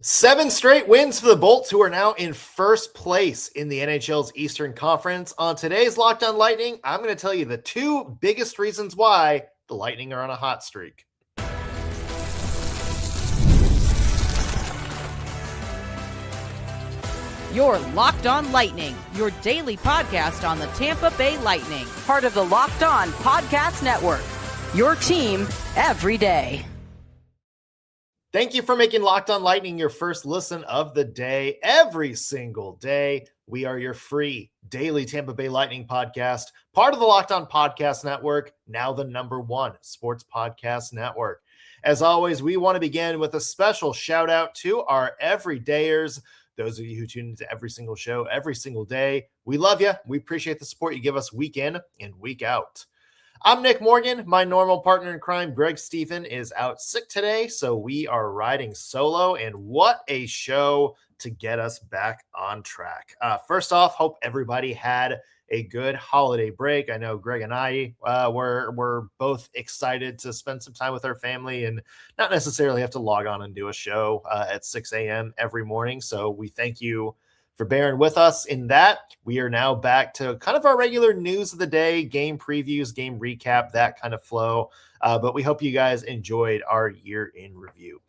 7 straight wins for the Bolts, who are now in first place in the NHL's Eastern Conference. On today's Locked On Lightning, I'm going to tell you the 2 biggest reasons why the Lightning are on a hot streak. You're Locked On Lightning, your daily podcast on the Tampa Bay Lightning, part of the Locked On Podcast Network, your team every day. Thank you for making Locked On Lightning your first listen of the day. Every single day, we are your free daily Tampa Bay Lightning podcast, part of the Locked On Podcast Network, now the #1 sports podcast network. As always, we want to begin with a special shout out to our everydayers, those of you who tune into every single show, every single day. We love you. We appreciate the support you give us week in and week out. I'm Nick Morgan. My normal partner in crime, Greg Stephen, is out sick today, so we are riding solo, and what a show to get us back on track. First off, hope everybody had a good holiday break. I know Greg and I were both excited to spend some time with our family and not necessarily have to log on and do a show at 6 a.m. every morning, so we thank you for bearing with us in that. We are now back to kind of our regular news of the day, game previews, game recap, that kind of flow. But we hope you guys enjoyed our year in review.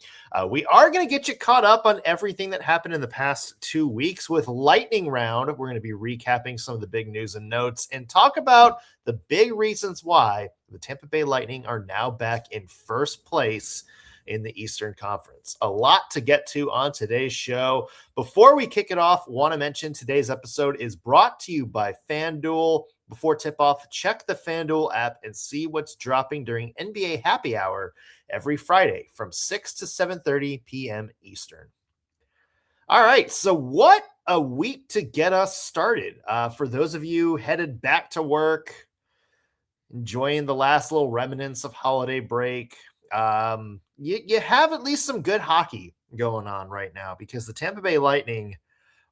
We are going to get you caught up on everything that happened in the past 2 weeks with Lightning Round. We're going to be recapping some of the big news and notes and talk about the big reasons why the Tampa Bay Lightning are now back in first place in the Eastern Conference. A lot to get to on today's show. Before we kick it off, want to mention today's episode is brought to you by FanDuel. Before tip-off, check the FanDuel app and see what's dropping during NBA Happy Hour every Friday from 6 to 7:30 p.m. Eastern. All right, so what a week to get us started. For those of you headed back to work, enjoying the last little remnants of holiday break, you have at least some good hockey going on right now because the Tampa Bay Lightning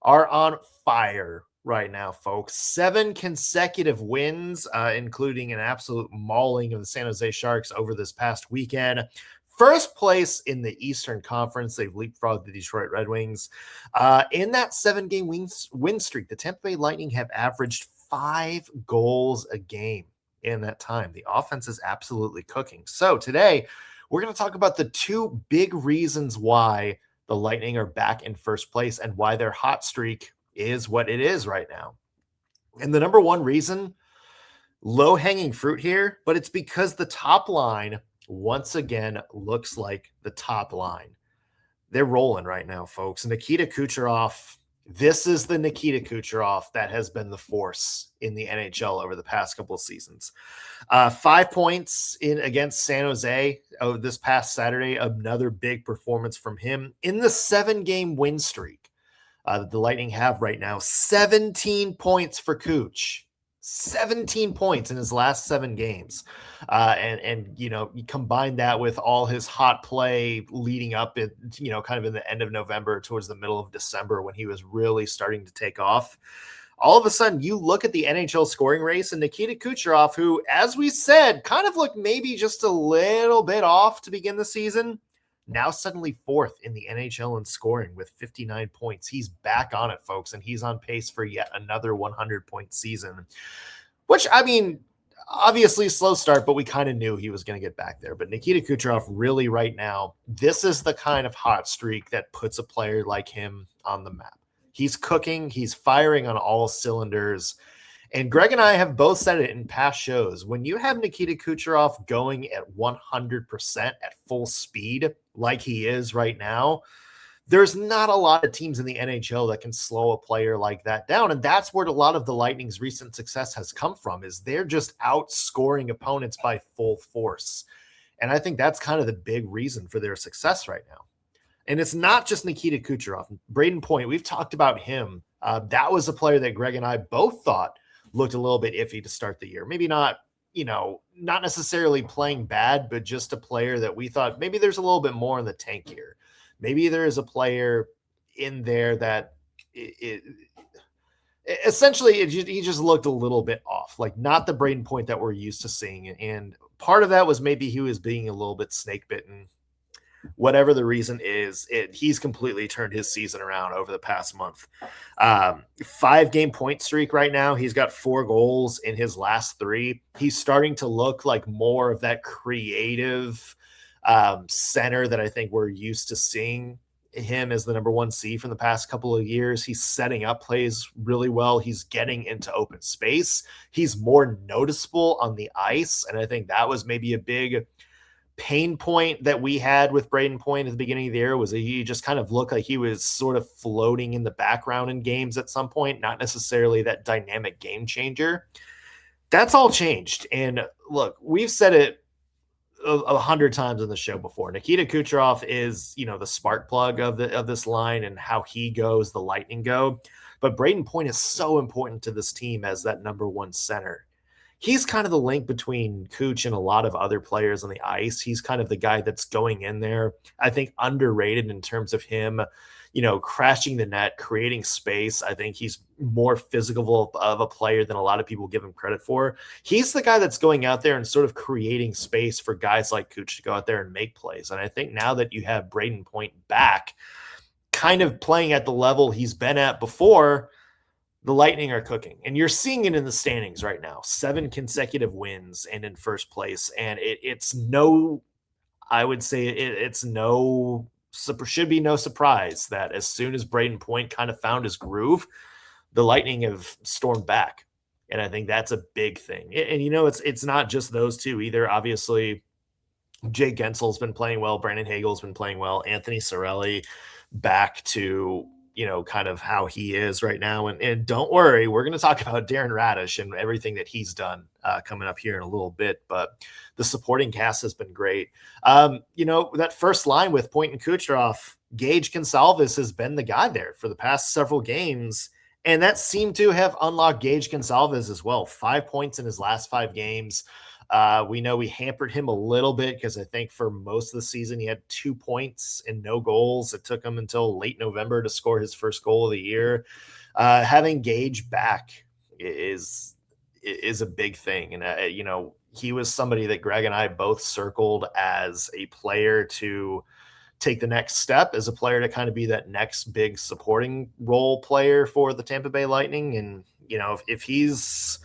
are on fire right now, folks. 7 consecutive wins, including an absolute mauling of the San Jose Sharks over this past weekend. First place in the Eastern Conference. They've leapfrogged the Detroit Red Wings. In that 7-game win streak, the Tampa Bay Lightning have averaged 5 goals a game in that time. The offense is absolutely cooking. So today, we're going to talk about the 2 big reasons why the Lightning are back in first place and why their hot streak is what it is right now. And the #1 reason, low-hanging fruit here, but it's because the top line once again looks like the top line. They're rolling right now, folks. Nikita Kucherov, this is the Nikita Kucherov that has been the force in the NHL over the past couple of seasons. 5 points in against San Jose this past Saturday. Another big performance from him in the 7-game win streak that the Lightning have right now. 17 points for Kuch. 17 points in his last 7 games. And you know, you combine that with all his hot play leading up in, you know, kind of in the end of November towards the middle of December when he was really starting to take off. All of a sudden, you look at the NHL scoring race and Nikita Kucherov, who, as we said, kind of looked maybe just a little bit off to begin the season, now suddenly 4th in the NHL in scoring with 59 points. He's back on it, folks, and he's on pace for yet another 100-point season, which, I mean, obviously slow start, but we kind of knew he was going to get back there. But Nikita Kucherov really right now, this is the kind of hot streak that puts a player like him on the map. He's cooking. He's firing on all cylinders. And Greg and I have both said it in past shows. When you have Nikita Kucherov going at 100% at full speed like he is right now, there's not a lot of teams in the NHL that can slow a player like that down. And that's where a lot of the Lightning's recent success has come from, is they're just outscoring opponents by full force. And I think that's kind of the big reason for their success right now. And it's not just Nikita Kucherov. Brayden Point, we've talked about him. That was a player that Greg and I both thought looked a little bit iffy to start the year. Maybe not, you know, not necessarily playing bad, but just a player that we thought maybe there's a little bit more in the tank here. Maybe there is a player in there that essentially he just looked a little bit off, like not the Brayden Point that we're used to seeing. And part of that was maybe he was being a little bit snake bitten. whatever the reason is, he's completely turned his season around over the past month. 5-game point streak right now. He's got 4 goals in his last 3. He's starting to look like more of that creative center that I think we're used to seeing him as the number 1 C from the past couple of years. He's setting up plays really well. He's getting into open space. He's more noticeable on the ice. And I think that was maybe a big pain point that we had with Brayden Point at the beginning of the year, was that he just kind of looked like he was sort of floating in the background in games at some point, not necessarily that dynamic game changer. That's all changed. And look, we've said it 100 times on the show before. Nikita Kucherov is, the spark plug of this line, and how he goes, the Lightning go. But Brayden Point is so important to this team as that number 1 center. He's kind of the link between Kuch and a lot of other players on the ice. He's kind of the guy that's going in there. I think underrated in terms of him, crashing the net, creating space. I think he's more physical of a player than a lot of people give him credit for. He's the guy that's going out there and sort of creating space for guys like Kuch to go out there and make plays. And I think now that you have Brayden Point back, kind of playing at the level he's been at before, the Lightning are cooking. And you're seeing it in the standings right now. 7 consecutive wins and in first place. And should be no surprise that as soon as Brayden Point kind of found his groove, the Lightning have stormed back. And I think that's a big thing. And it's not just those two either. Obviously, Jake Guentzel's been playing well. Brandon Hagel's been playing well. Anthony Cirelli back to, kind of how he is right now. And don't worry, we're going to talk about Darren Radish and everything that he's done coming up here in a little bit. But the supporting cast has been great. That first line with Point and Kucherov, Gage Gonsalves has been the guy there for the past several games. And that seemed to have unlocked Gage Gonsalves as well. 5 points in his last 5 games. We know we hampered him a little bit because I think for most of the season he had 2 points and no goals. It took him until late November to score his first goal of the year. Having Gage back is a big thing. And, he was somebody that Greg and I both circled as a player to take the next step, as a player to kind of be that next big supporting role player for the Tampa Bay Lightning. And, if he's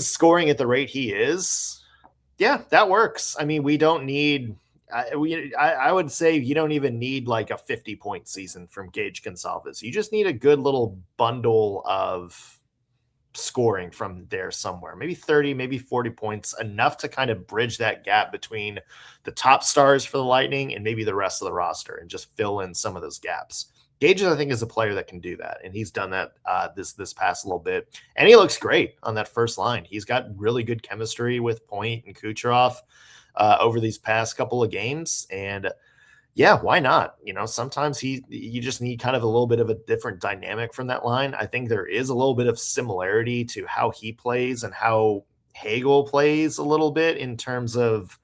scoring at the rate he is, yeah, that works. I mean, we don't need I would say you don't even need like a 50-point season from Gage Gonsalves. You just need a good little bundle of scoring from there somewhere, maybe 30, maybe 40 points, enough to kind of bridge that gap between the top stars for the Lightning and maybe the rest of the roster, and just fill in some of those gaps. Gage, I think, is a player that can do that, and he's done that this past little bit, and he looks great on that first line. He's got really good chemistry with Point and Kucherov over these past couple of games, and yeah, why not? Sometimes you just need kind of a little bit of a different dynamic from that line. I think there is a little bit of similarity to how he plays and how Hagel plays a little bit, in terms of,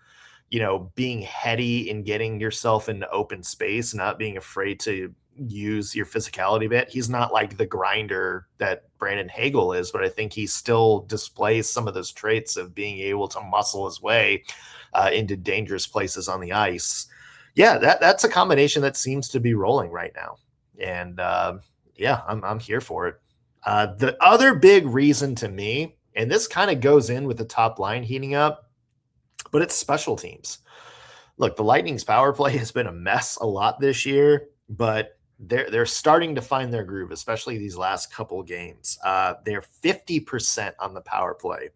being heady and getting yourself into open space, not being afraid to use your physicality a bit. He's not like the grinder that Brandon Hagel is, but I think he still displays some of those traits of being able to muscle his way into dangerous places on the ice. Yeah, that's a combination that seems to be rolling right now. And yeah, I'm here for it. The other big reason to me, and this kind of goes in with the top line heating up, but it's special teams. Look, the Lightning's power play has been a mess a lot this year, but they're starting to find their groove, especially these last couple games. They're 50% on the power play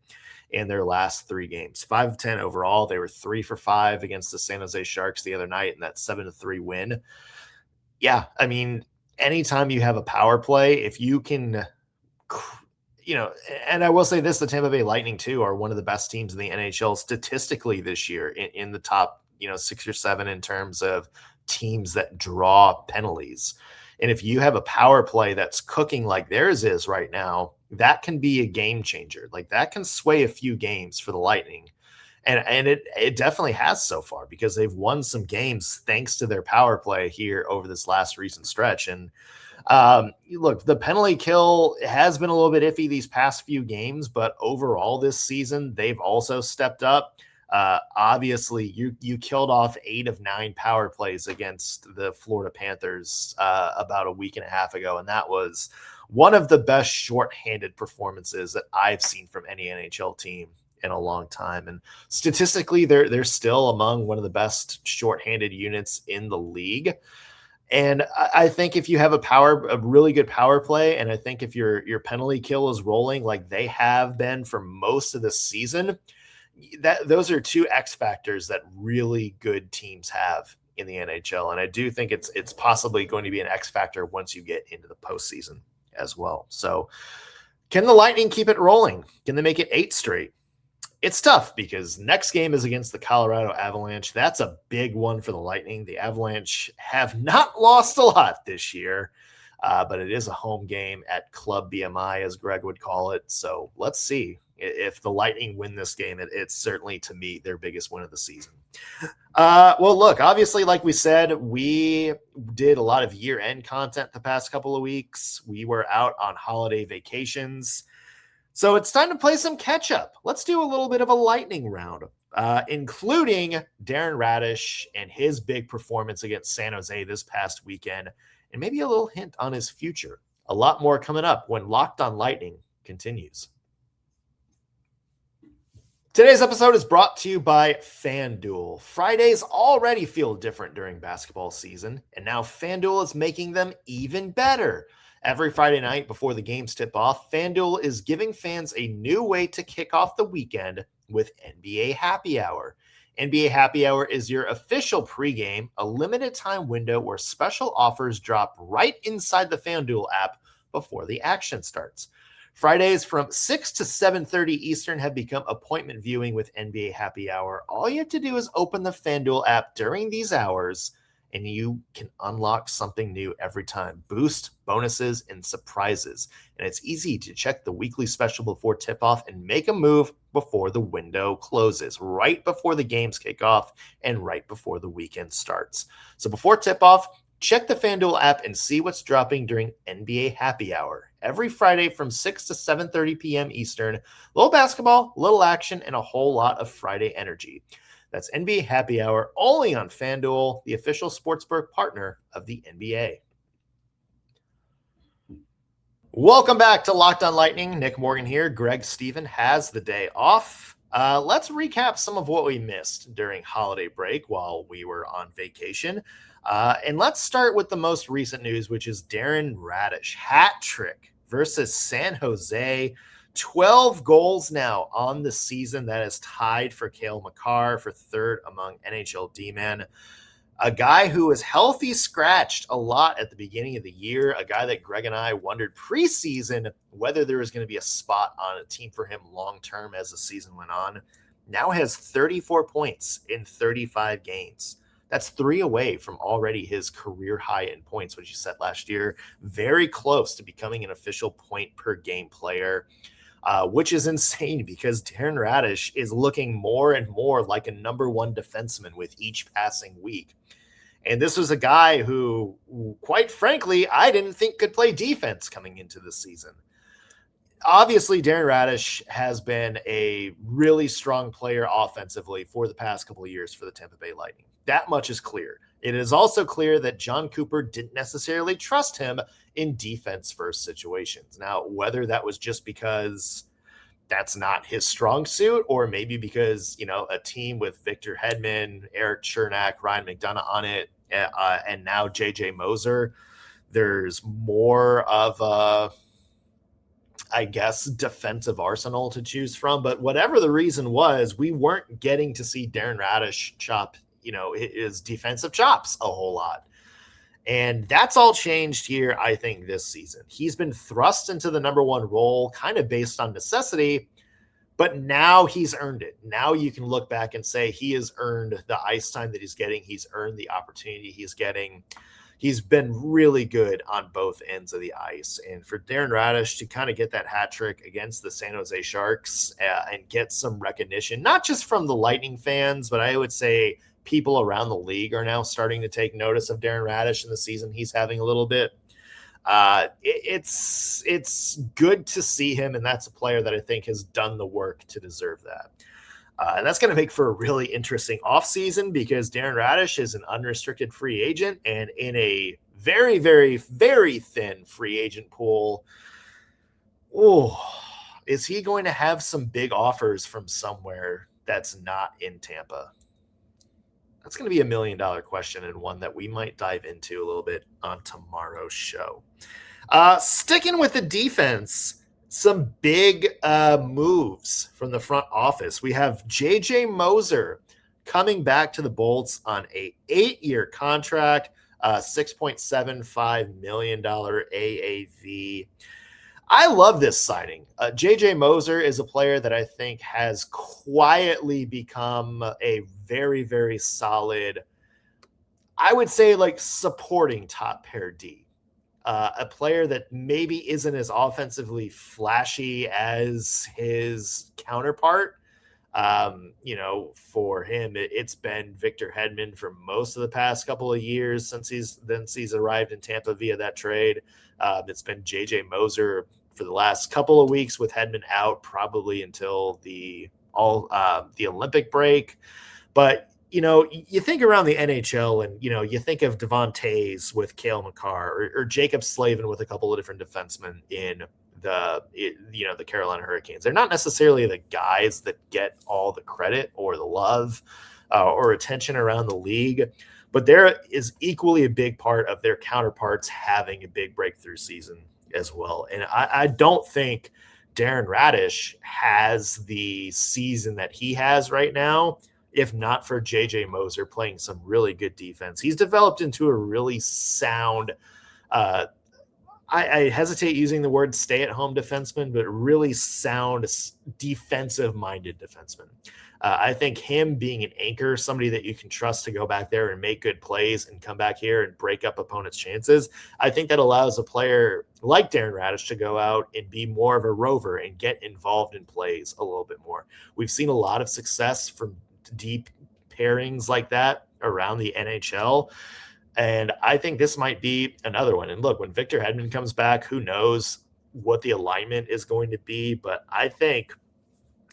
in their last 3 games, 5 of 10 overall. They were 3 for 5 against the San Jose Sharks the other night in that 7-3 win. Yeah, I mean, anytime you have a power play, if you can, and I will say this, the Tampa Bay Lightning too are one of the best teams in the NHL statistically this year, in the top, 6 or 7 in terms of teams that draw penalties. And if you have a power play that's cooking like theirs is right now, that can be a game changer. Like, that can sway a few games for the Lightning. And it definitely has so far, because they've won some games thanks to their power play here over this last recent stretch. And look, the penalty kill has been a little bit iffy these past few games, but overall this season, they've also stepped up. Obviously, you killed off 8 of 9 power plays against the Florida Panthers about a week and a half ago, and that was one of the best shorthanded performances that I've seen from any NHL team in a long time. And statistically, they're still among one of the best shorthanded units in the league. And I think if you have a really good power play, and I think if your penalty kill is rolling like they have been for most of the season, those are 2 X factors that really good teams have in the NHL. And I do think it's possibly going to be an X factor once you get into the postseason as well. So can the Lightning keep it rolling? Can they make it 8 straight? It's tough because next game is against the Colorado Avalanche. That's a big one for the Lightning. The Avalanche have not lost a lot this year, but it is a home game at Club BMI, as Greg would call it. So let's see if the Lightning win this game. It's certainly, to me, their biggest win of the season. Well, look, obviously, like we said, we did a lot of year-end content the past couple of weeks. We were out on holiday vacations. So it's time to play some catch-up. Let's do a little bit of a lightning round, including Darren Radish and his big performance against San Jose this past weekend, and maybe a little hint on his future. A lot more coming up when Locked on Lightning continues. Today's episode is brought to you by FanDuel. Fridays already feel different during basketball season, and now FanDuel is making them even better. Every Friday night before the games tip off, FanDuel is giving fans a new way to kick off the weekend with NBA Happy Hour. NBA Happy Hour is your official pregame, a limited time window where special offers drop right inside the FanDuel app before the action starts. Fridays from 6 to 7:30 Eastern have become appointment viewing with NBA Happy Hour. All you have to do is open the FanDuel app during these hours, and you can unlock something new every time. Boost, bonuses, and surprises. And it's easy to check the weekly special before tip-off and make a move before the window closes, right before the games kick off and right before the weekend starts. So before tip-off, check the FanDuel app and see what's dropping during NBA Happy Hour. Every Friday from 6 to 7:30 p.m. Eastern. Little basketball, little action, and a whole lot of Friday energy. That's NBA Happy Hour only on FanDuel, the official sportsbook partner of the NBA. Welcome back to Locked on Lightning. Nick Morgan here. Greg Stephen has the day off. Let's recap some of what we missed during holiday break while we were on vacation. And let's start with the most recent news, which is Darren Radish. Hat trick versus San Jose. 12 goals now on the season. That is tied for Cale Makar for third among NHL D-men. A guy who was healthy scratched a lot at the beginning of the year. A guy that Greg and I wondered preseason whether there was going to be a spot on a team for him long-term as the season went on. Now has 34 points in 35 games. That's 3 away from already his career high in points, which he set last year. Very close to becoming an official point per game player. Which is insane because Darren Radish is looking more and more like a number 1 defenseman with each passing week. And this was a guy who, quite frankly, I didn't think could play defense coming into the season. Obviously, Darren Radish has been a really strong player offensively for the past couple of years for the Tampa Bay Lightning. That much is clear. It is also clear that John Cooper didn't necessarily trust him in defense-first situations. Now, whether that was just because that's not his strong suit, or maybe because, a team with Victor Hedman, Eric Chernak, Ryan McDonough on it, and now JJ Moser, there's more of a, defensive arsenal to choose from. But whatever the reason was, we weren't getting to see Darren Radish chop, his defensive chops a whole lot. And that's all changed here, I think, this season. He's been thrust into the number 1 role kind of based on necessity, but now he's earned it. Now you can look back and say he has earned the ice time that he's getting. He's earned the opportunity he's getting. He's been really good on both ends of the ice. And for Darren Radish to kind of get that hat trick against the San Jose Sharks and get some recognition, not just from the Lightning fans, but I would say people around the league are now starting to take notice of Darren Radish in the season he's having a little bit. It's good to see him, and that's a player that I think has done the work to deserve that. And that's going to make for a really interesting offseason because Darren Radish is an unrestricted free agent and in a very, very, very thin free agent pool. Oh, is he going to have some big offers from somewhere that's not in Tampa? That's going to be $1 million question and one that we might dive into a little bit on tomorrow's show. Sticking with the defense, some big moves from the front office. We have JJ Moser coming back to the Bolts on a 8-year contract, $6.75 million AAV. I love this signing. JJ Moser is a player that I think has quietly become a very, very solid, I would say like supporting top pair D. A player that maybe isn't as offensively flashy as his counterpart. For him, it's been Victor Hedman for most of the past couple of years since he's arrived in Tampa via that trade. It's been JJ Moser for the last couple of weeks with Hedman out, probably until the Olympic break. But you think around the NHL and, you think of Devon Toews with Cale Makar or Jacob Slavin with a couple of different defensemen in the Carolina Hurricanes. They're not necessarily the guys that get all the credit or the love or attention around the league, but there is equally a big part of their counterparts having a big breakthrough season as well. And I don't think Darren Radish has the season that he has right now if not for JJ Moser playing some really good defense. He's developed into a really sound, I hesitate using the word stay-at-home defenseman, but really sound defensive-minded defenseman. I think him being an anchor, somebody that you can trust to go back there and make good plays and come back here and break up opponents' chances, I think that allows a player like Darren Radish to go out and be more of a rover and get involved in plays a little bit more. We've seen a lot of success from deep pairings like that around the NHL. And I think this might be another one. And look, when Victor Hedman comes back, who knows what the alignment is going to be. But I think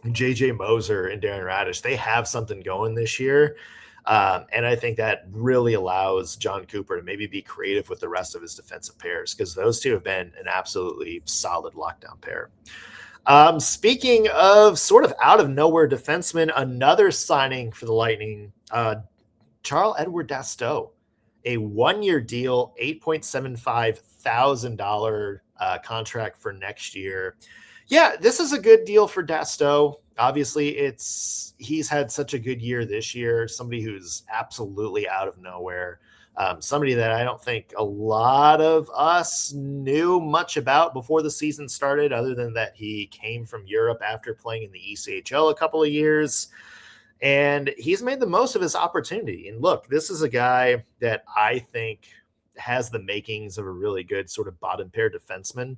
JJ Moser and Darren Radish, they have something going this year. And I think that really allows John Cooper to maybe be creative with the rest of his defensive pairs because those two have been an absolutely solid lockdown pair. Speaking of sort of out of nowhere defensemen, another signing for the Lightning, Charles-Edouard Dastow, a 1-year deal, $8.75 thousand contract for next year. Yeah, this is a good deal for Dastow. Obviously, he's had such a good year this year, somebody who's absolutely out of nowhere. Somebody that I don't think a lot of us knew much about before the season started, other than that he came from Europe after playing in the ECHL a couple of years. And he's made the most of his opportunity. And look, this is a guy that I think has the makings of a really good sort of bottom pair defenseman.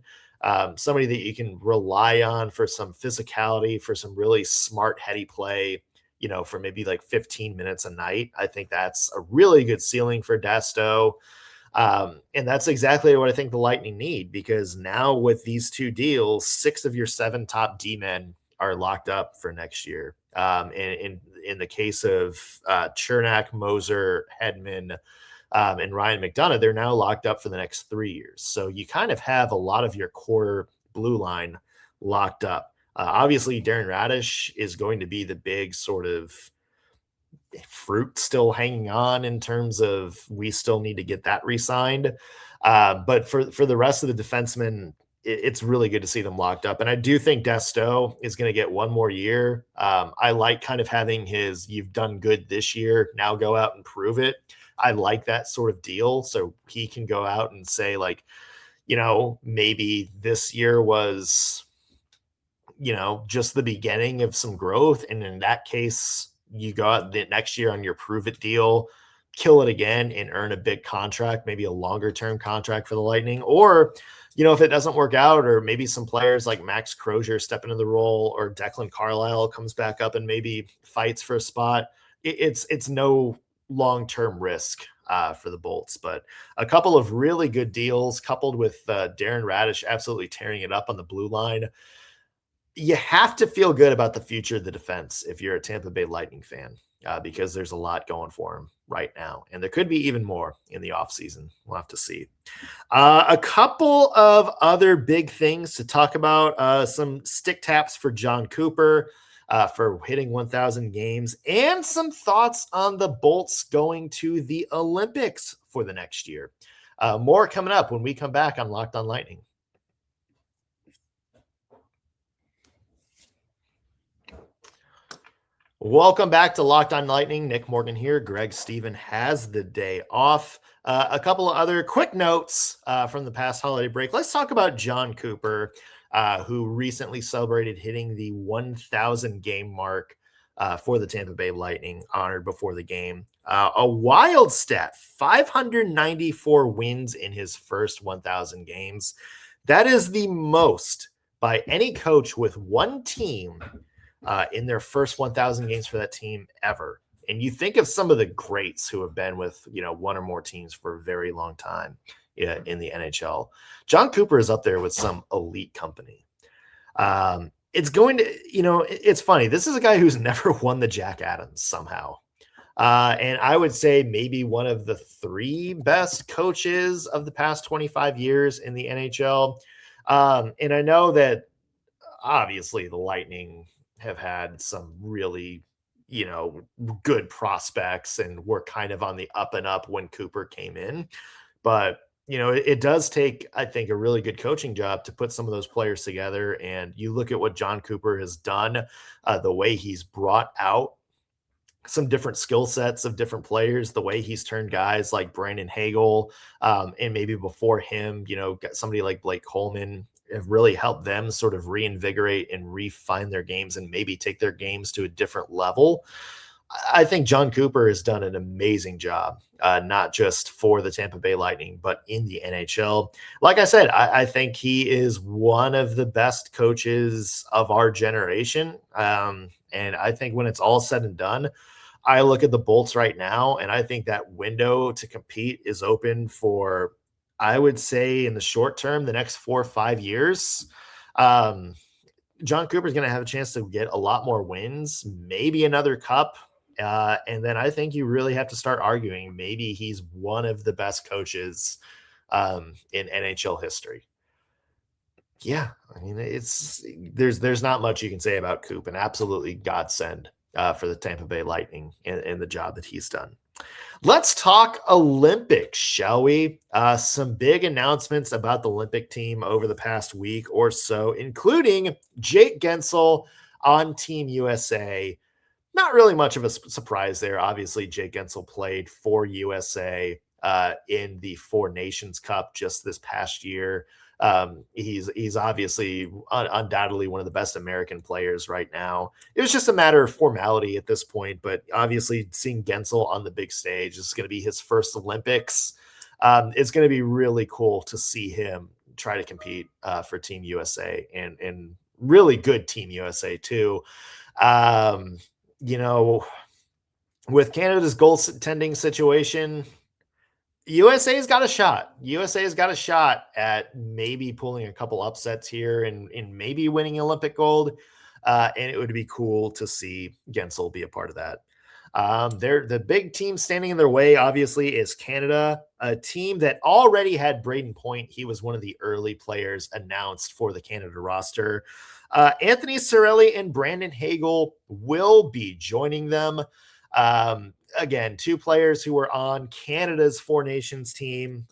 Somebody that you can rely on for some physicality, for some really smart, heady play, for maybe like 15 minutes a night. I think that's a really good ceiling for Dastow. And that's exactly what I think the Lightning need, because now with these two deals, 6 of your 7 top D-men are locked up for next year. And in the case of Chernak, Moser, Hedman, and Ryan McDonough, they're now locked up for the next 3 years. So you kind of have a lot of your core blue line locked up. Obviously, Darren Radish is going to be the big sort of fruit still hanging on in terms of we still need to get that re-signed. But for the rest of the defensemen, it's really good to see them locked up. And I do think Dastow is going to get 1 more year. I like kind of having you've done good this year, now go out and prove it. I like that sort of deal. So he can go out and say like, maybe this year was, just the beginning of some growth. And in that case, you go out the next year on your prove it deal, kill it again and earn a big contract, maybe a longer term contract for the Lightning. Or, if it doesn't work out, or maybe some players like Max Crozier step into the role, or Declan Carlisle comes back up and maybe fights for a spot. It's no long-term risk for the Bolts, but a couple of really good deals coupled with Darren Radish absolutely tearing it up on the blue line. You have to feel good about the future of the defense if you're a Tampa Bay Lightning fan, because there's a lot going for him right now. And there could be even more in the offseason. We'll have to see. A couple of other big things to talk about. Some stick taps for John Cooper for hitting 1,000 games, and some thoughts on the Bolts going to the Olympics for the next year. More coming up when we come back on Locked on Lightning. Welcome back to Locked on Lightning. Nick Morgan here. Greg Stephen has the day off. A couple of other quick notes from the past holiday break. Let's talk about John Cooper, who recently celebrated hitting the 1,000 game mark for the Tampa Bay Lightning, honored before the game. A wild stat, 594 wins in his first 1,000 games. That is the most by any coach with one team in their first 1,000 games for that team ever. And you think of some of the greats who have been with, one or more teams for a very long time in the NHL. John Cooper is up there with some elite company. It's going to, it's funny. This is a guy who's never won the Jack Adams somehow. And I would say maybe one of the three best coaches of the past 25 years in the NHL. And I know that obviously the Lightning have had some really, good prospects and were kind of on the up and up when Cooper came in. But, it does take, I think, a really good coaching job to put some of those players together. And you look at what John Cooper has done, the way he's brought out some different skill sets of different players, the way he's turned guys like Brandon Hagel, and maybe before him, got somebody like Blake Coleman, have really helped them sort of reinvigorate and refine their games and maybe take their games to a different level. I think John Cooper has done an amazing job, not just for the Tampa Bay Lightning, but in the NHL. Like I said, I think he is one of the best coaches of our generation. And I think when it's all said and done, I look at the Bolts right now, and I think that window to compete is open for, I would say, in the short term, the next 4 or 5 years. John Cooper is going to have a chance to get a lot more wins, maybe another cup. And then I think you really have to start arguing maybe he's one of the best coaches in NHL history. Yeah, I mean, there's not much you can say about Coop, and absolutely godsend for the Tampa Bay Lightning and the job that he's done. Let's talk Olympics, shall we? Some big announcements about the Olympic team over the past week or so, including Jake Guentzel on Team USA. Not really much of a surprise there. Obviously, Jake Guentzel played for USA in the Four Nations Cup just this past year. He's obviously undoubtedly one of the best American players right now. It was just a matter of formality at this point, but obviously seeing Guentzel on the big stage is going to be his first Olympics. It's going to be really cool to see him try to compete for Team USA and really good Team USA too. With Canada's goaltending situation, USA's got a shot. USA's got a shot at maybe pulling a couple upsets here and maybe winning Olympic gold. And it would be cool to see Guentzel be a part of that. The big team standing in their way, obviously, is Canada, a team that already had Brayden Point. He was one of the early players announced for the Canada roster. Anthony Cirelli and Brandon Hagel will be joining them. Again, two players who were on Canada's Four Nations team.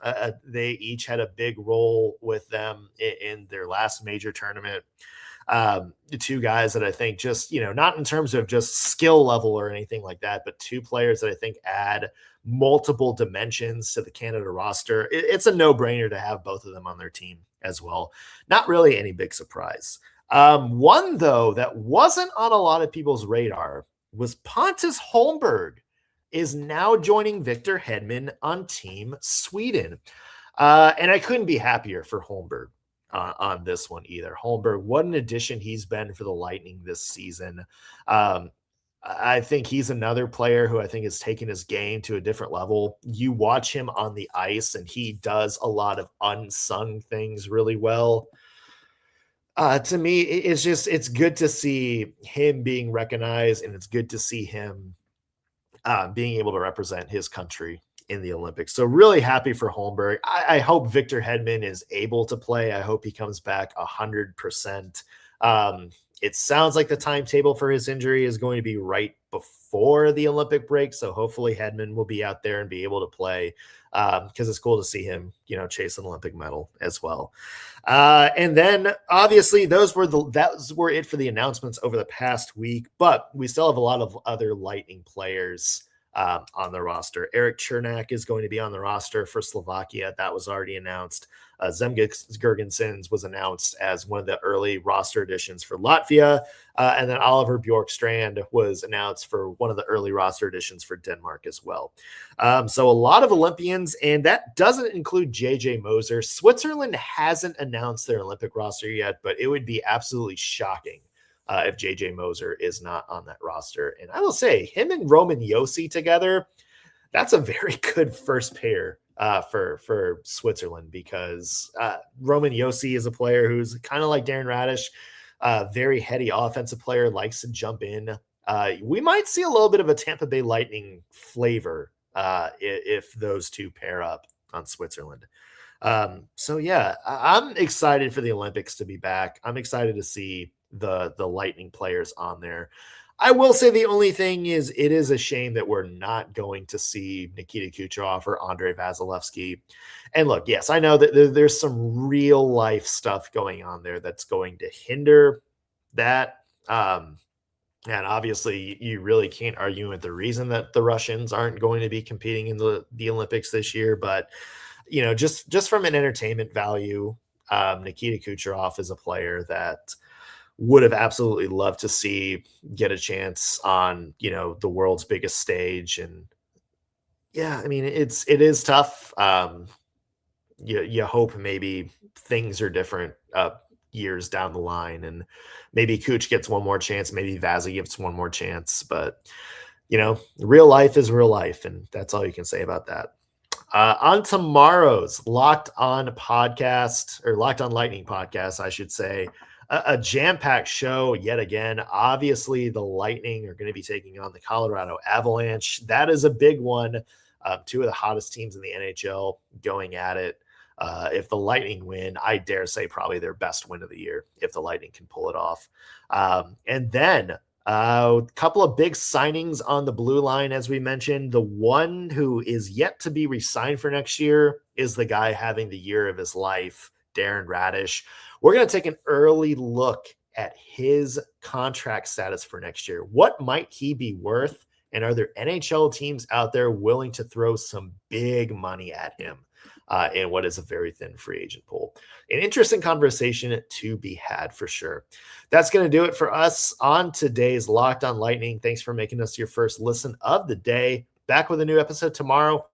They each had a big role with them in their last major tournament. The two guys that I think just, not in terms of just skill level or anything like that, but two players that I think add multiple dimensions to the Canada roster. It's a no-brainer to have both of them on their team as well. Not really any big surprise. One, though, that wasn't on a lot of people's radar was Pontus Holmberg is now joining Victor Hedman on Team Sweden. And I couldn't be happier for Holmberg on this one either. Holmberg, what an addition he's been for the Lightning this season. I think he's another player who I think has taken his game to a different level. You watch him on the ice, and he does a lot of unsung things really well. To me, it's good to see him being recognized, and it's good to see him being able to represent his country in the Olympics. So really happy for Holmberg. I hope Victor Hedman is able to play. I hope he comes back 100%. It sounds like the timetable for his injury is going to be right before the Olympic break. So hopefully Hedman will be out there and be able to play, because it's cool to see him, chase an Olympic medal as well. And then obviously that were it for the announcements over the past week, but we still have a lot of other Lightning players on the roster. Eric Chernak is going to be on the roster for Slovakia. That was already announced. Zemgus Girgensons was announced as one of the early roster additions for Latvia. And then Oliver Bjorkstrand was announced for one of the early roster additions for Denmark as well. So a lot of Olympians, and that doesn't include JJ Moser. Switzerland hasn't announced their Olympic roster yet, but it would be absolutely shocking if JJ Moser is not on that roster. And I will say, him and Roman Josi together, that's a very good first pair for Switzerland, because Roman Josi is a player who's kind of like Darren Radish, very heady offensive player, likes to jump in. We might see a little bit of a Tampa Bay Lightning flavor if those two pair up on Switzerland. So yeah, I'm excited for the Olympics to be back. I'm excited to see the Lightning players on there. I will say the only thing is, it is a shame that we're not going to see Nikita Kucherov or Andrei Vasilevsky. And look, yes, I know that there's some real life stuff going on there that's going to hinder that. And obviously, you really can't argue with the reason that the Russians aren't going to be competing in the Olympics this year. But just from an entertainment value, Nikita Kucherov is a player that would have absolutely loved to see get a chance on, the world's biggest stage. And yeah, I mean, it is tough. You hope maybe things are different years down the line, and maybe Kuch gets one more chance, maybe Vazzy gets one more chance, but real life is real life, and that's all you can say about that. On tomorrow's Locked On podcast, or Locked On Lightning podcast, I should say, a jam-packed show yet again. Obviously, the Lightning are going to be taking on the Colorado Avalanche. That is a big one. Two of the hottest teams in the NHL going at it. If the Lightning win, I dare say probably their best win of the year, if the Lightning can pull it off. And then a couple of big signings on the blue line, as we mentioned. The one who is yet to be re-signed for next year is the guy having the year of his life, Darren Radish. We're going to take an early look at his contract status for next year. What might he be worth? And are there NHL teams out there willing to throw some big money at him in what is a very thin free agent pool? An interesting conversation to be had for sure. That's going to do it for us on today's Locked On Lightning. Thanks for making us your first listen of the day. Back with a new episode tomorrow.